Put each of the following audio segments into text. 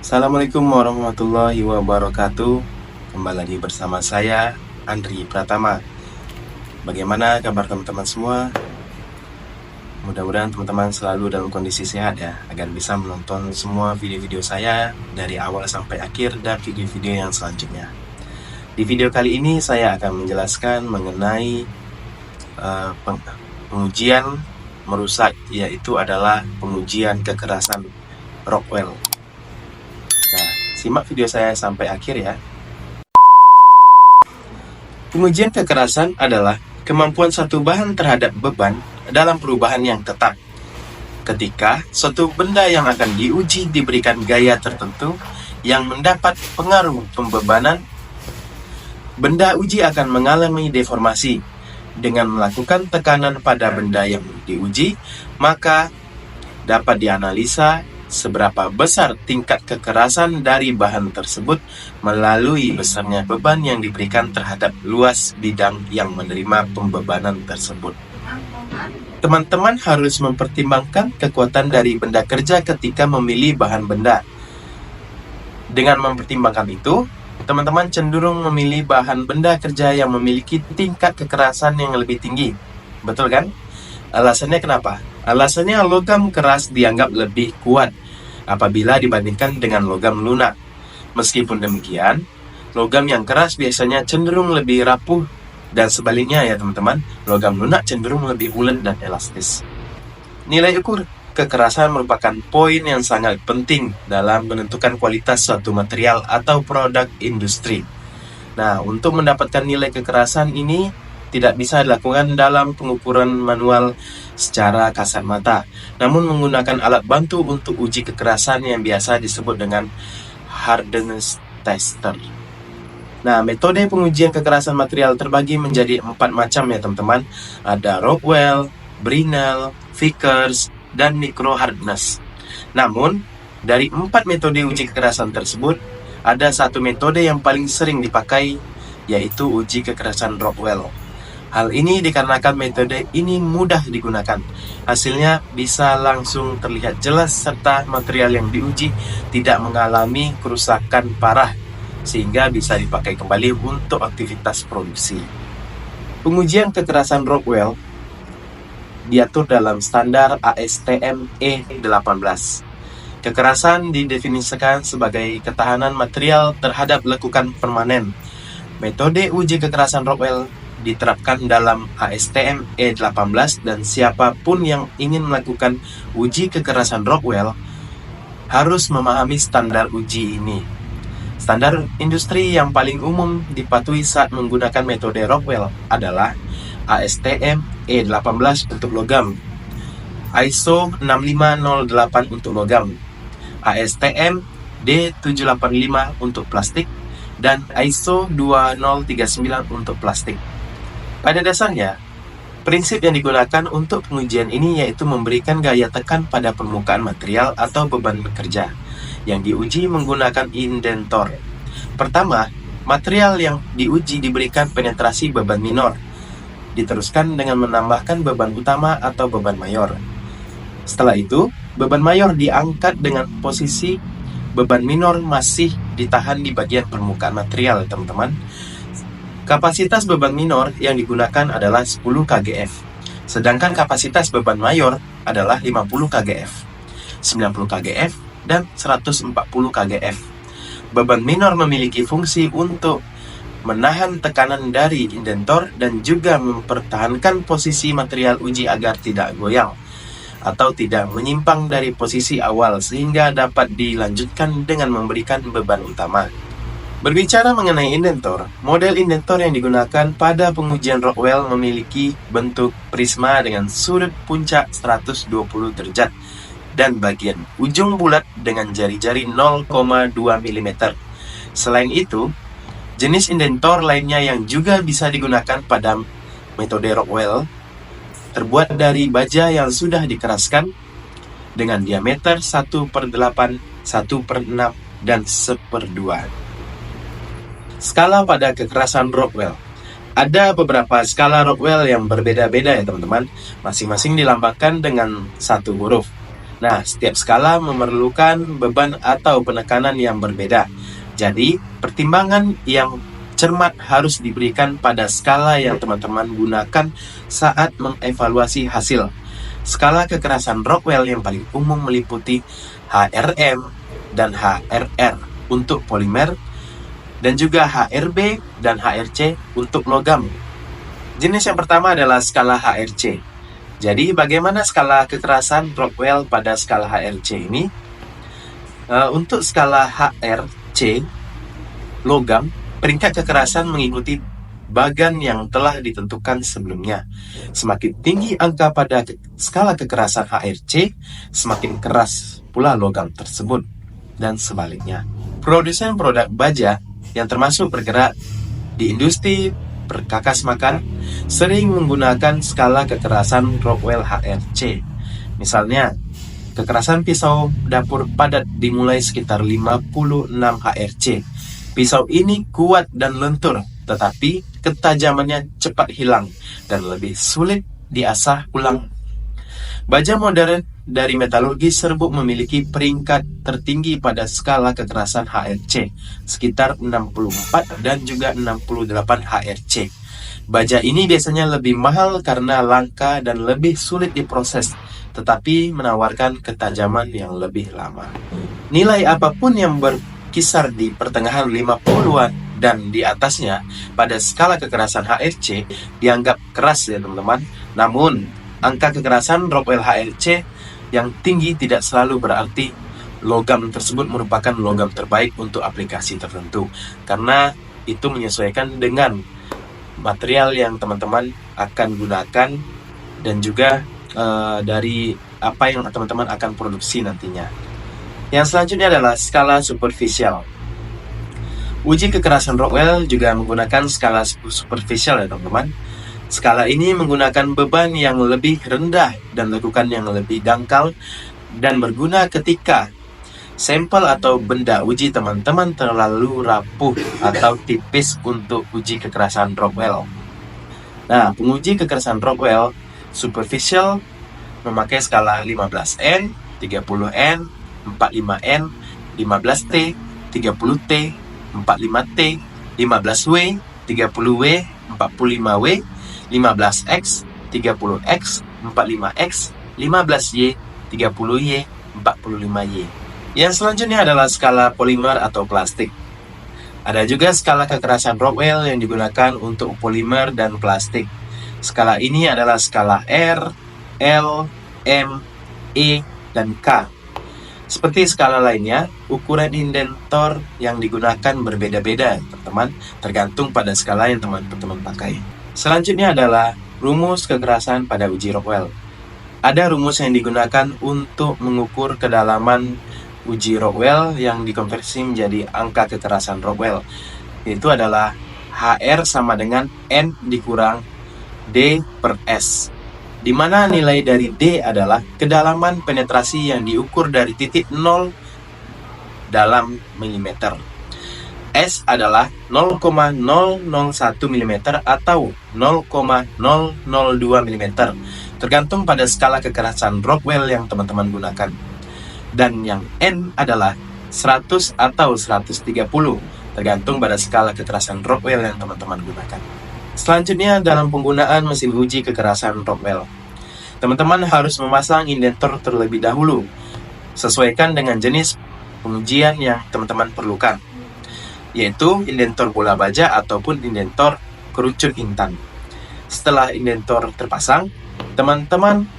Assalamualaikum warahmatullahi wabarakatuh. Kembali lagi bersama saya, Andri Pratama. Bagaimana kabar teman-teman semua? Mudah-mudahan teman-teman selalu dalam kondisi sehat ya, agar bisa menonton semua video-video saya dari awal sampai akhir dan video-video yang selanjutnya. Di video kali ini saya akan menjelaskan mengenai pengujian merusak, yaitu adalah pengujian kekerasan Rockwell. Nah, simak video saya sampai akhir ya. Pengujian kekerasan adalah kemampuan suatu bahan terhadap beban dalam perubahan yang tetap. Ketika suatu benda yang akan diuji diberikan gaya tertentu yang mendapat pengaruh pembebanan, benda uji akan mengalami deformasi. Dengan melakukan tekanan pada benda yang diuji, maka dapat dianalisa seberapa besar tingkat kekerasan dari bahan tersebut melalui besarnya beban yang diberikan terhadap luas bidang yang menerima pembebanan tersebut. Teman-teman harus mempertimbangkan kekuatan dari benda kerja ketika memilih bahan benda. Dengan mempertimbangkan itu, teman-teman cenderung memilih bahan benda kerja yang memiliki tingkat kekerasan yang lebih tinggi. Betul kan? Alasannya kenapa? Alasannya logam keras dianggap lebih kuat apabila dibandingkan dengan logam lunak. Meskipun demikian, logam yang keras biasanya cenderung lebih rapuh dan sebaliknya ya teman-teman, logam lunak cenderung lebih ulet dan elastis. Nilai ukur kekerasan merupakan poin yang sangat penting dalam menentukan kualitas suatu material atau produk industri. Nah, untuk mendapatkan nilai kekerasan ini tidak bisa dilakukan dalam pengukuran manual secara kasat mata, namun menggunakan alat bantu untuk uji kekerasan yang biasa disebut dengan hardness tester. Nah, metode pengujian kekerasan material terbagi menjadi 4 macam ya teman-teman. Ada Rockwell, Brinell, Vickers, dan micro hardness. Namun, dari 4 metode uji kekerasan tersebut, ada satu metode yang paling sering dipakai, yaitu uji kekerasan Rockwell. Hal ini dikarenakan metode ini mudah digunakan. Hasilnya bisa langsung terlihat jelas serta material yang diuji tidak mengalami kerusakan parah, sehingga bisa dipakai kembali untuk aktivitas produksi. Pengujian kekerasan Rockwell diatur dalam standar ASTM E18. Kekerasan didefinisikan sebagai ketahanan material terhadap lekukan permanen. Metode uji kekerasan Rockwell diterapkan dalam ASTM E18 dan siapapun yang ingin melakukan uji kekerasan Rockwell harus memahami standar uji ini. Standar industri yang paling umum dipatuhi saat menggunakan metode Rockwell adalah ASTM E18 untuk logam, ISO 6508 untuk logam, ASTM D785 untuk plastik, dan ISO 2039 untuk plastik. Pada dasarnya, prinsip yang digunakan untuk pengujian ini yaitu memberikan gaya tekan pada permukaan material atau beban bekerja yang diuji menggunakan indentor. Pertama, material yang diuji diberikan penetrasi beban minor, diteruskan dengan menambahkan beban utama atau beban mayor. Setelah itu, beban mayor diangkat dengan posisi beban minor masih ditahan di bagian permukaan material, teman-teman. Kapasitas beban minor yang digunakan adalah 10 kgf, sedangkan kapasitas beban mayor adalah 50 kgf, 90 kgf, dan 140 kgf. Beban minor memiliki fungsi untuk menahan tekanan dari indentor dan juga mempertahankan posisi material uji agar tidak goyang atau tidak menyimpang dari posisi awal sehingga dapat dilanjutkan dengan memberikan beban utama. Berbicara mengenai indentor, model indentor yang digunakan pada pengujian Rockwell memiliki bentuk prisma dengan sudut puncak 120 derajat dan bagian ujung bulat dengan jari-jari 0,2 mm. Selain itu, jenis indentor lainnya yang juga bisa digunakan pada metode Rockwell terbuat dari baja yang sudah dikeraskan dengan diameter 1/8, 1/6, dan 1/2. Skala pada kekerasan Rockwell. Ada beberapa skala Rockwell yang berbeda-beda ya teman-teman, masing-masing dilambangkan dengan satu huruf. Nah, setiap skala memerlukan beban atau penekanan yang berbeda. Jadi, pertimbangan yang cermat harus diberikan pada skala yang teman-teman gunakan saat mengevaluasi hasil. Skala kekerasan Rockwell yang paling umum meliputi HRM dan HRR untuk polimer, dan juga HRB dan HRC untuk logam. Jenis yang pertama adalah skala HRC. Jadi, bagaimana skala kekerasan Rockwell pada skala HRC ini? Untuk skala HRC, logam, peringkat kekerasan mengikuti bagan yang telah ditentukan sebelumnya. Semakin tinggi angka pada skala kekerasan HRC, semakin keras pula logam tersebut, dan sebaliknya. Produsen produk baja yang termasuk bergerak di industri perkakas makan sering menggunakan skala kekerasan Rockwell HRC. Misalnya, kekerasan pisau dapur padat dimulai sekitar 56 HRC. Pisau ini kuat dan lentur, tetapi ketajamannya cepat hilang dan lebih sulit diasah ulang. Baja modern dari metalurgi serbuk memiliki peringkat tertinggi pada skala kekerasan HRC, sekitar 64 dan juga 68 HRC. Baja ini biasanya lebih mahal karena langka dan lebih sulit diproses, tetapi menawarkan ketajaman yang lebih lama. Nilai apapun yang berkisar di pertengahan 50-an dan di atasnya pada skala kekerasan HRC dianggap keras ya teman-teman. Namun, angka kekerasan Rockwell HRC yang tinggi tidak selalu berarti logam tersebut merupakan logam terbaik untuk aplikasi tertentu, karena itu menyesuaikan dengan material yang teman-teman akan gunakan dan juga dari apa yang teman-teman akan produksi nantinya. Yang selanjutnya adalah skala superficial. Uji kekerasan Rockwell juga menggunakan skala superficial ya teman-teman. Skala ini menggunakan beban yang lebih rendah dan lekukan yang lebih dangkal dan berguna ketika sampel atau benda uji teman-teman terlalu rapuh atau tipis untuk uji kekerasan Rockwell. Nah, penguji kekerasan Rockwell superficial memakai skala 15N, 30N, 45N, 15T, 30T, 45T, 15W, 30W, 45W, 15X, 30X, 45X, 15Y, 30Y, 45Y. Yang selanjutnya adalah skala polimer atau plastik. Ada juga skala kekerasan Rockwell yang digunakan untuk polimer dan plastik. Skala ini adalah skala R, L, M, E, dan K. Seperti skala lainnya, ukuran indentor yang digunakan berbeda-beda, teman-teman, tergantung pada skala yang teman-teman pakai. Selanjutnya adalah rumus kekerasan pada uji Rockwell. Ada rumus yang digunakan untuk mengukur kedalaman uji Rockwell yang dikonversi menjadi angka kekerasan Rockwell. Yaitu adalah HR sama dengan N dikurang D per S. Di mana nilai dari D adalah kedalaman penetrasi yang diukur dari titik 0 dalam milimeter. S adalah 0,001 mm atau 0,002 mm, tergantung pada skala kekerasan Rockwell yang teman-teman gunakan. Dan yang N adalah 100 atau 130, tergantung pada skala kekerasan Rockwell yang teman-teman gunakan. Selanjutnya, dalam penggunaan mesin uji kekerasan Rockwell, teman-teman harus memasang indentor terlebih dahulu, sesuaikan dengan jenis pengujian yang teman-teman perlukan, yaitu indentor bola baja ataupun indentor kerucut intan. Setelah indentor terpasang, teman-teman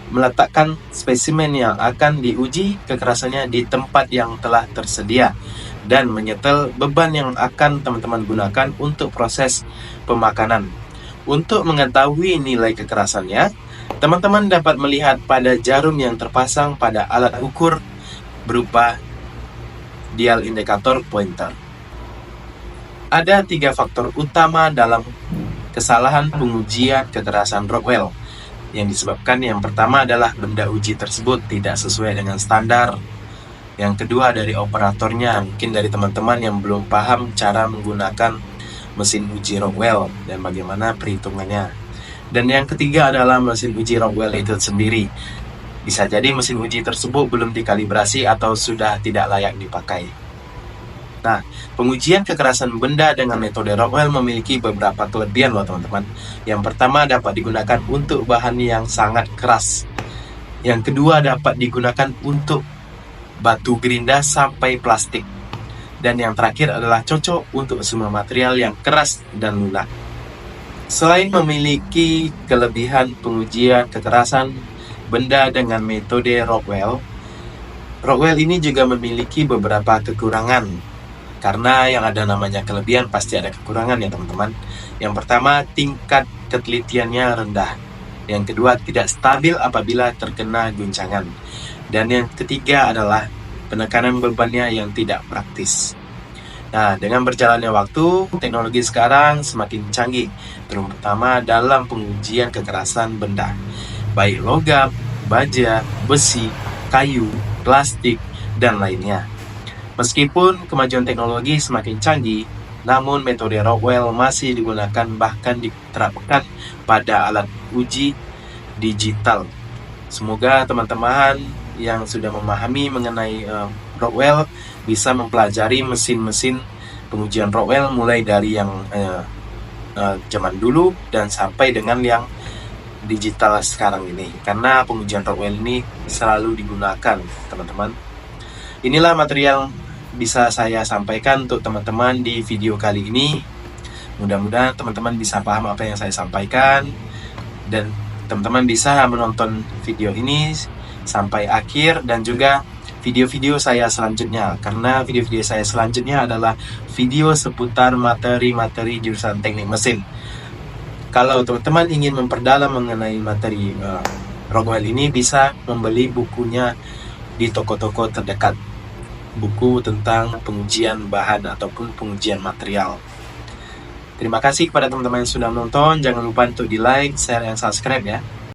meletakkan spesimen yang akan diuji kekerasannya di tempat yang telah tersedia dan menyetel beban yang akan teman-teman gunakan untuk proses pemakanan. Untuk mengetahui nilai kekerasannya, teman-teman dapat melihat pada jarum yang terpasang pada alat ukur berupa dial indikator pointer. Ada 3 faktor utama dalam kesalahan pengujian kekerasan Rockwell yang disebabkan. Yang pertama adalah benda uji tersebut tidak sesuai dengan standar. Yang kedua dari operatornya, mungkin dari teman-teman yang belum paham cara menggunakan mesin uji Rockwell dan bagaimana perhitungannya. Dan yang ketiga adalah mesin uji Rockwell itu sendiri. Bisa jadi mesin uji tersebut belum dikalibrasi atau sudah tidak layak dipakai. Nah, pengujian kekerasan benda dengan metode Rockwell memiliki beberapa kelebihan loh teman-teman. Yang pertama, dapat digunakan untuk bahan yang sangat keras. Yang kedua, dapat digunakan untuk batu gerinda sampai plastik. Dan yang terakhir adalah cocok untuk semua material yang keras dan lunak. Selain memiliki kelebihan pengujian kekerasan benda dengan metode Rockwell, Rockwell ini juga memiliki beberapa kekurangan. Karena yang ada namanya kelebihan pasti ada kekurangan ya teman-teman. Yang pertama, tingkat ketelitiannya rendah. Yang kedua, tidak stabil apabila terkena guncangan. Dan yang ketiga adalah penekanan bebannya yang tidak praktis. Nah, dengan berjalannya waktu, teknologi sekarang semakin canggih, terutama dalam pengujian kekerasan benda, baik logam, baja, besi, kayu, plastik, dan lainnya. Meskipun kemajuan teknologi semakin canggih, namun metode Rockwell masih digunakan bahkan diterapkan pada alat uji digital. Semoga teman-teman yang sudah memahami mengenai Rockwell bisa mempelajari mesin-mesin pengujian Rockwell mulai dari yang zaman dulu dan sampai dengan yang digital sekarang ini, karena pengujian Rockwell ini selalu digunakan teman-teman. Inilah material bisa saya sampaikan untuk teman-teman di video kali ini. Mudah-mudahan teman-teman bisa paham apa yang saya sampaikan dan teman-teman bisa menonton video ini sampai akhir dan juga video-video saya selanjutnya, karena video-video saya selanjutnya adalah video seputar materi-materi jurusan teknik mesin. Kalau teman-teman ingin memperdalam mengenai materi Rockwell ini, bisa membeli bukunya di toko-toko terdekat, buku tentang pengujian bahan ataupun pengujian material. Terima kasih kepada teman-teman yang sudah menonton. Jangan lupa untuk di like, share, dan subscribe ya.